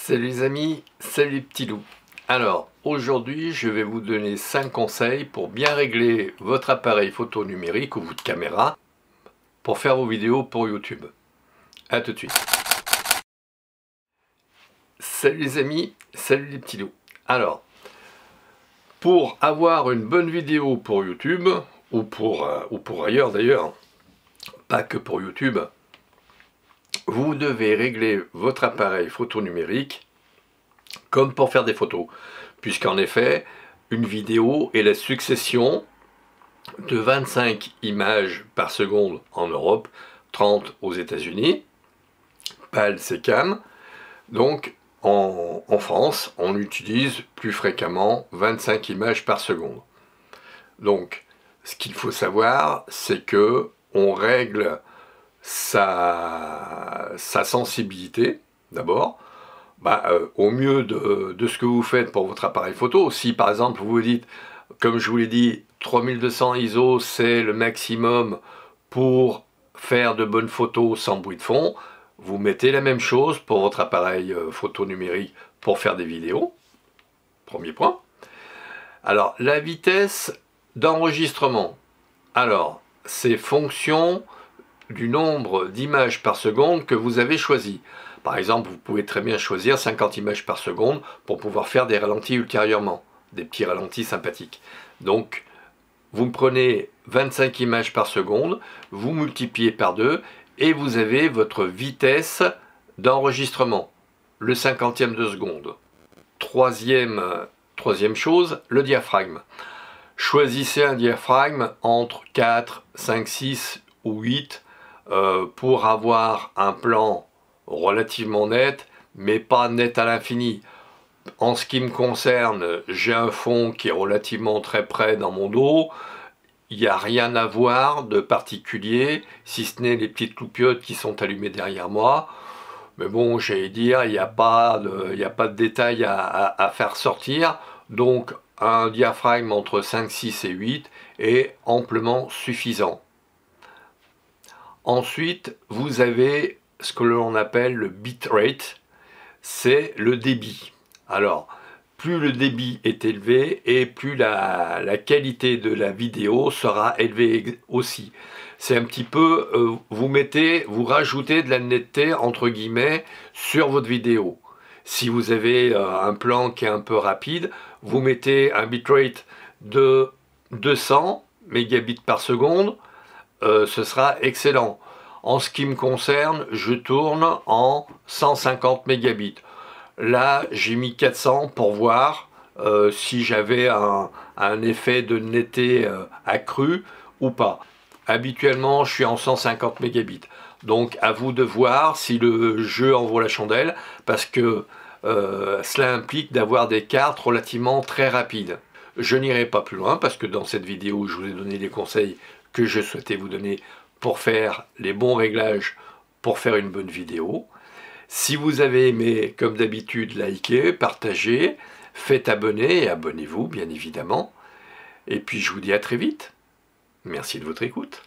Salut les amis, salut les petits loups. Alors, aujourd'hui, je vais vous donner 5 conseils pour bien régler votre appareil photo numérique ou votre caméra pour faire vos vidéos pour YouTube. A tout de suite. Salut les amis, salut les petits loups. Alors, pour avoir une bonne vidéo pour YouTube, ou pour ailleurs d'ailleurs, pas que pour YouTube, vous devez régler votre appareil photo numérique comme pour faire des photos, puisqu'en effet, une vidéo est la succession de 25 images par seconde en Europe, 30 aux États-Unis, PAL c'est CAM, donc en France, on utilise plus fréquemment 25 images par seconde. Donc, ce qu'il faut savoir, c'est que on règle sa sensibilité, d'abord, au mieux de ce que vous faites pour votre appareil photo. Si par exemple vous vous dites, comme je vous l'ai dit, 3200 ISO c'est le maximum pour faire de bonnes photos sans bruit de fond, vous mettez la même chose pour votre appareil photo numérique pour faire des vidéos. Premier point. Alors la vitesse d'enregistrement, alors c'est fonction du nombre d'images par seconde que vous avez choisi. Par exemple, vous pouvez très bien choisir 50 images par seconde pour pouvoir faire des ralentis ultérieurement, des petits ralentis sympathiques. Donc, vous prenez 25 images par seconde, vous multipliez par 2 et vous avez votre vitesse d'enregistrement, le 50e de seconde. Troisième chose, le diaphragme. Choisissez un diaphragme entre 4, 5, 6 ou 8 pour avoir un plan relativement net, mais pas net à l'infini. En ce qui me concerne, j'ai un fond qui est relativement très près dans mon dos. Il n'y a rien à voir de particulier, si ce n'est les petites loupiottes qui sont allumées derrière moi. Mais bon, j'allais dire, il n'y a pas de détails à faire sortir. Donc, un diaphragme entre 5, 6 et 8 est amplement suffisant. Ensuite, vous avez ce que l'on appelle le bitrate, c'est le débit. Alors, plus le débit est élevé et plus la qualité de la vidéo sera élevée aussi. C'est un petit peu, vous rajoutez de la netteté entre guillemets sur votre vidéo. Si vous avez un plan qui est un peu rapide, vous mettez un bitrate de 200 mégabits par seconde, ce sera excellent. En ce qui me concerne, je tourne en 150 mégabits. Là, j'ai mis 400 pour voir si j'avais un effet de netteté accru ou pas. Habituellement, je suis en 150 mégabits. Donc, à vous de voir si le jeu en vaut la chandelle, parce que cela implique d'avoir des cartes relativement très rapides. Je n'irai pas plus loin, parce que dans cette vidéo, je vous ai donné les conseils que je souhaitais vous donner pour faire les bons réglages pour faire une bonne vidéo. Si vous avez aimé, comme d'habitude, likez, partagez, faites abonner et abonnez-vous, bien évidemment. Et puis je vous dis à très vite. Merci de votre écoute.